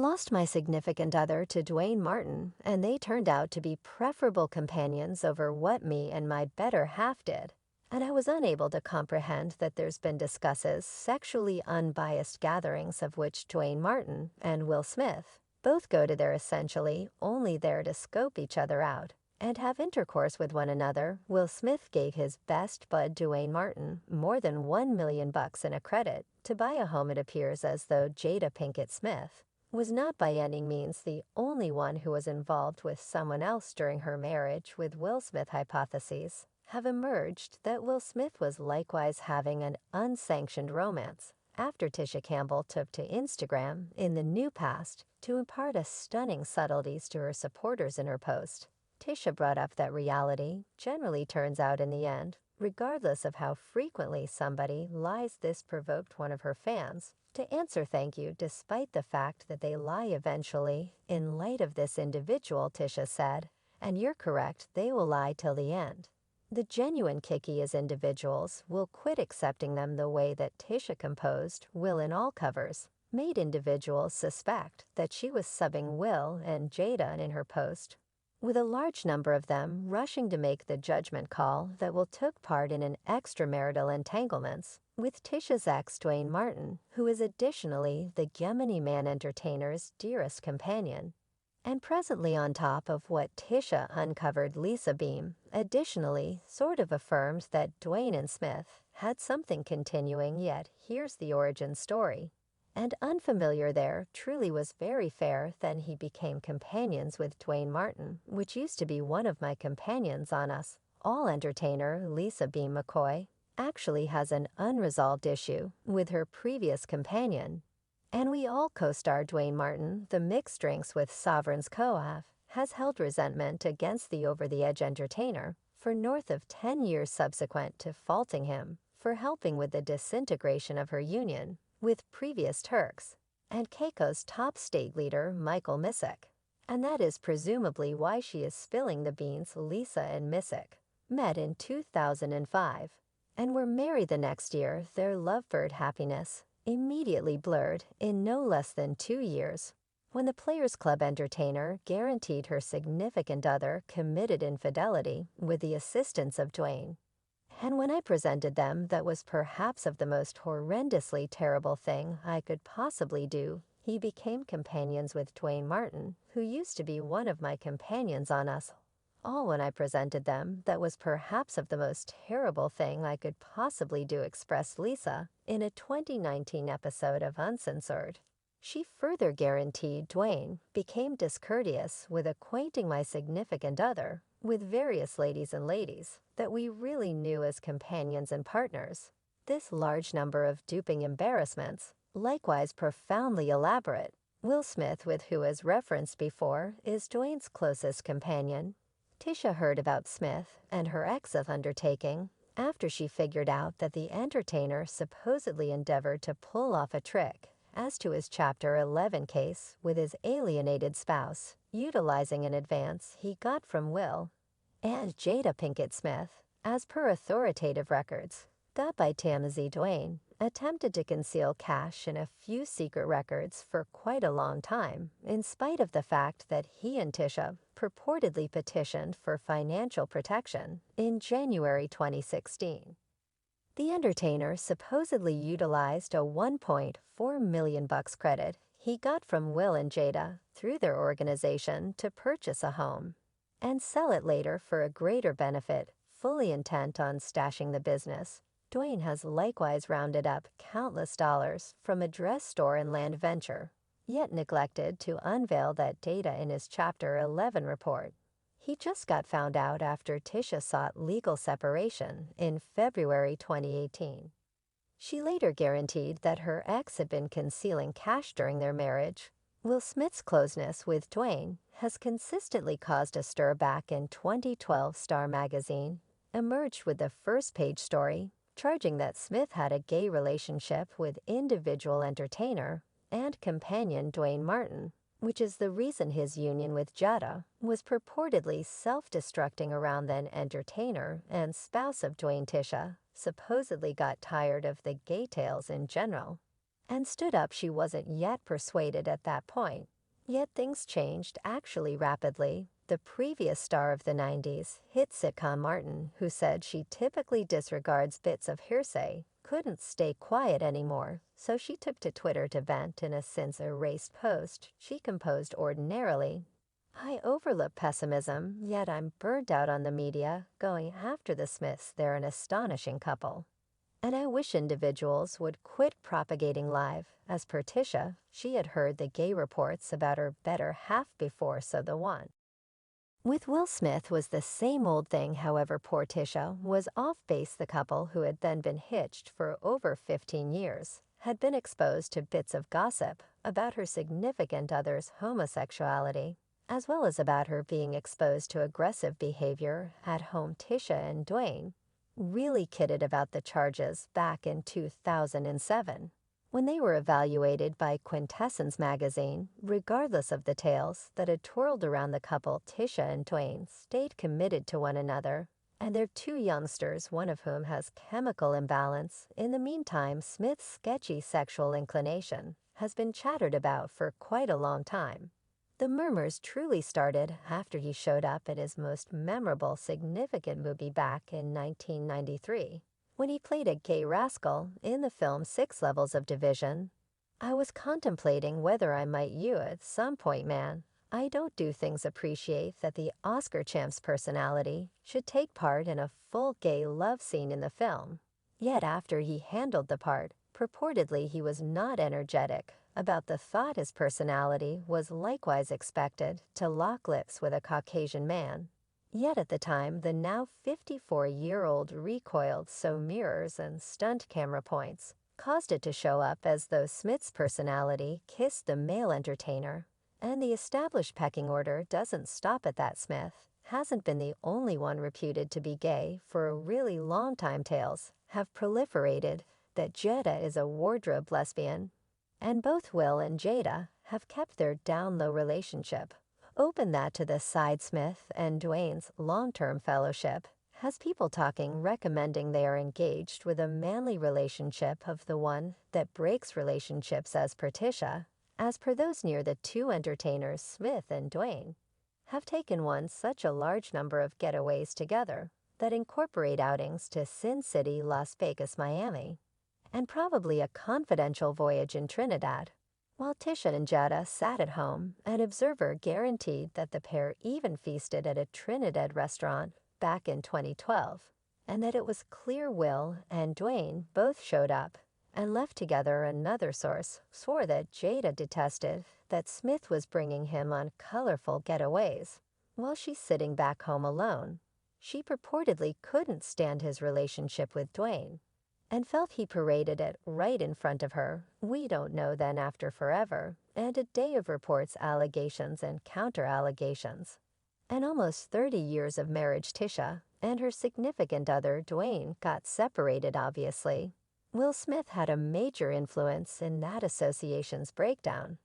lost my significant other to Duane Martin, and they turned out to be preferable companions over what me and my better half did. And I was unable to comprehend that there's been discusses sexually unbiased gatherings of which Duane Martin and Will Smith both go to their essentially only there to scope each other out and have intercourse with one another. Will Smith gave his best bud Duane Martin more than $1 million in a credit to buy a home. It appears as though Jada Pinkett Smith was not by any means the only one who was involved with someone else during her marriage with Will Smith. Hypotheses have emerged that Will Smith was likewise having an unsanctioned romance after Tisha Campbell took to Instagram in the new past to impart a stunning subtleties to her supporters in her post. Tisha brought up that reality generally turns out in the end, regardless of how frequently somebody lies. This provoked one of her fans to answer thank you despite the fact that they lie eventually. In light of this individual, Tisha said, "And you're correct, they will lie till the end. The genuine kicky as individuals will quit accepting them." The way that Tisha composed Will in all covers made individuals suspect that she was subbing Will and Jada in her post, with a large number of them rushing to make the judgment call that Will took part in an extramarital entanglements with Tisha's ex Duane Martin, who is additionally the Gemini Man entertainer's dearest companion. And presently on top of what Tisha uncovered, Lisa Beam additionally sort of affirmed that Duane and Smith had something continuing. Yet here's the origin story. And unfamiliar there truly was very fair. Then he became companions with Duane Martin, which used to be one of my companions on Us All entertainer Lisa Beam McCoy actually has an unresolved issue with her previous companion. And we all co-star Duane Martin. The mixed drinks with Sovereign's co-av has held resentment against the over-the-edge entertainer for north of 10 years subsequent to faulting him for helping with the disintegration of her union with previous Turks and Keiko's top state leader Michael Missick. And that is presumably why she is spilling the beans. Lisa and Missick met in 2005 and were married the next year. Their lovebird happiness immediately blurred in no less than 2 years when the Players Club entertainer guaranteed her significant other committed infidelity with the assistance of Duane. And when I presented them that was perhaps of the most horrendously terrible thing I could possibly do, he became companions with Duane Martin, who used to be one of my companions on Us All. When I presented them that was perhaps of the most terrible thing I could possibly do, expressed Lisa in a 2019 episode of Uncensored. She further guaranteed Duane became discourteous with acquainting my significant other with various ladies that we really knew as companions and partners. This large number of duping embarrassments, likewise profoundly elaborate. Will Smith, with who as referenced before, is Duane's closest companion. Tisha heard about Smith and her ex of undertaking after she figured out that the entertainer supposedly endeavored to pull off a trick as to his Chapter 11 case with his alienated spouse, utilizing an advance he got from Will and Jada Pinkett Smith. As per authoritative records got by TMZ, Duane attempted to conceal cash in a few secret records for quite a long time, in spite of the fact that he and Tisha purportedly petitioned for financial protection in January 2016. The entertainer supposedly utilized a $1.4 million credit he got from Will and Jada through their organization to purchase a home and sell it later for a greater benefit, fully intent on stashing the business. Duane has likewise rounded up countless dollars from a dress store and land venture, yet neglected to unveil that data in his Chapter 11 report. He just got found out after Tisha sought legal separation in February 2018. She later guaranteed that her ex had been concealing cash during their marriage. Will Smith's closeness with Duane has consistently caused a stir. Back in 2012, Star magazine emerged with the first-page story charging that Smith had a gay relationship with individual entertainer and companion Duane Martin, which is the reason his union with Jada was purportedly self-destructing. Around then, entertainer and spouse of Duane, Tisha, supposedly got tired of the gay tales in general and stood up she wasn't yet persuaded at that point. Yet things changed actually rapidly. The previous star of the 90s, hit sitcom Martin, who said she typically disregards bits of hearsay, couldn't stay quiet anymore, so she took to Twitter to vent in a since erased post she composed ordinarily. I overlook pessimism, yet I'm burnt out on the media going after the Smiths. They're an astonishing couple. And I wish individuals would quit propagating live. As per Tisha, she had heard the gay reports about her better half before, so the one. With Will Smith was the same old thing, however poor Tisha was off base. The couple, who had then been hitched for over 15 years, had been exposed to bits of gossip about her significant other's homosexuality, as well as about her being exposed to aggressive behavior at home. Tisha and Duane really kidded about the charges back in 2007 when they were evaluated by Quintessence magazine. Regardless of the tales that had twirled around the couple, Tisha and Duane stayed committed to one another and their two youngsters, one of whom has chemical imbalance. In the meantime, Smith's sketchy sexual inclination has been chattered about for quite a long time. The murmurs truly started after he showed up at his most memorable, significant movie back in 1993, when he played a gay rascal in the film 6 Levels of Division. I was contemplating whether I might you at some point, man. I don't do things appreciate that the Oscar champ's personality should take part in a full gay love scene in the film. Yet after he handled the part, purportedly he was not energetic about the thought his personality was likewise expected to lock lips with a Caucasian man. Yet at the time, the now 54-year-old recoiled, so mirrors and stunt camera points caused it to show up as though Smith's personality kissed the male entertainer. And the established pecking order doesn't stop at that. Smith hasn't been the only one reputed to be gay for a really long time. Tales have proliferated that Jada is a wardrobe lesbian, and both Will and Jada have kept their down-low relationship. Open that to the side. Smith and Duane's long-term fellowship has people talking, recommending they are engaged with a manly relationship of the one that breaks relationships. As per Tisha, as per those near the two entertainers, Smith and Duane have taken one such a large number of getaways together that incorporate outings to Sin City, Las Vegas, Miami, and probably a confidential voyage in Trinidad. While Tisha and Jada sat at home, an observer guaranteed that the pair even feasted at a Trinidad restaurant back in 2012, and that it was clear Will and Duane both showed up and left together. Another source swore that Jada detested that Smith was bringing him on colorful getaways while she's sitting back home alone. She purportedly couldn't stand his relationship with Duane and felt he paraded it right in front of her. We don't know. Then after forever and a day of reports, allegations and counter-allegations, and almost 30 years of marriage, Tisha and her significant other Duane got separated. Obviously, Will Smith had a major influence in that association's breakdown.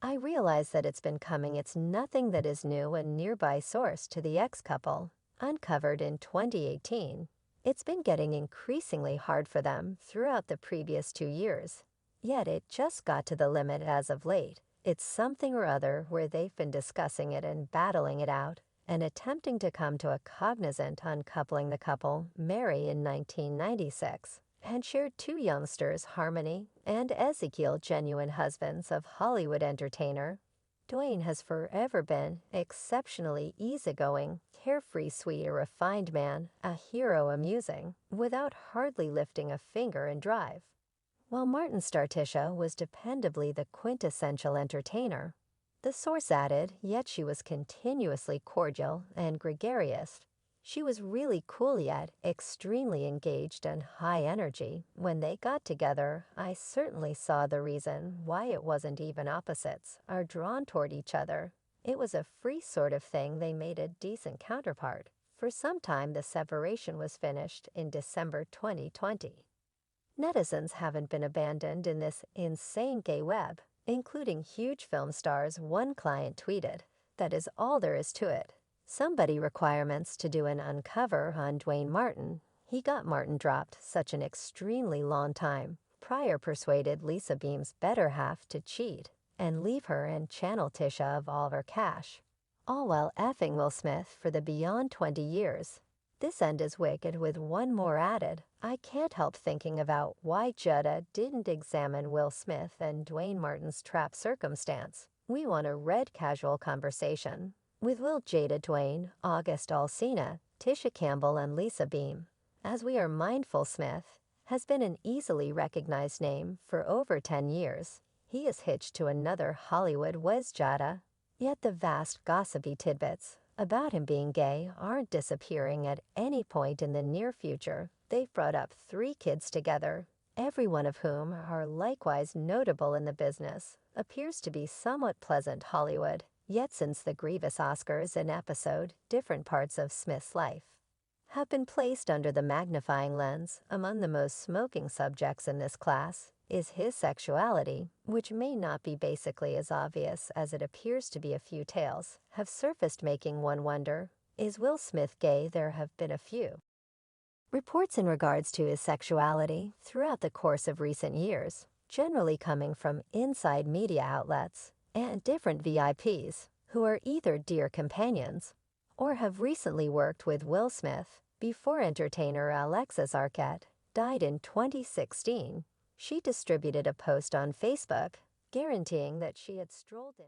I realize that it's been coming. It's nothing that is new. A nearby source to the ex-couple uncovered in 2018. It's been getting increasingly hard for them throughout the previous 2 years. Yet it just got to the limit as of late. It's something or other where they've been discussing it and battling it out and attempting to come to a cognizant uncoupling. The couple married in 1996 and shared 2 youngsters, Harmony and Ezekiel, genuine husbands of Hollywood entertainer. Duane has forever been exceptionally easygoing, carefree, sweet, a refined man, a hero, amusing, without hardly lifting a finger in drive. While Martin star Tisha was dependably the quintessential entertainer. The source added, yet she was continuously cordial and gregarious. She was really cool yet extremely engaged and high energy. When they got together, I certainly saw the reason why it wasn't even opposites are drawn toward each other. It was a free sort of thing. They made a decent counterpart. For some time, the separation was finished in December 2020. Netizens haven't been abandoned in this insane gay web, including huge film stars. One client tweeted, "That is all there is to it. Somebody requirements to do an uncover on Duane Martin. He got Martin dropped such an extremely long time. Pryor persuaded Lisa Beam's better half to cheat and leave her and channel Tisha of all her cash, all while effing Will Smith for the beyond 20 years. This end is wicked with one more added. I can't help thinking about why Judda didn't examine Will Smith and Duane Martin's trap circumstance. We want a red casual conversation with Will, Jada Duane, August Alsina, Tisha Campbell, and Lisa Beam. As we are mindful, Smith has been an easily recognized name for over 10 years. He is hitched to another Hollywood was Jada. Yet the vast gossipy tidbits about him being gay aren't disappearing at any point in the near future. They've brought up 3 kids together, every one of whom are likewise notable in the business. Appears to be somewhat pleasant Hollywood. Yet since the grievous Oscars, an episode, different parts of Smith's life have been placed under the magnifying lens. Among the most smoking subjects in this class is his sexuality, which may not be basically as obvious as it appears to be. A few tales have surfaced making one wonder, is Will Smith gay? There have been a few reports in regards to his sexuality throughout the course of recent years, generally coming from inside media outlets and different VIPs who are either dear companions or have recently worked with Will Smith. Before entertainer Alexis Arquette died in 2016, she distributed a post on Facebook guaranteeing that she had strolled in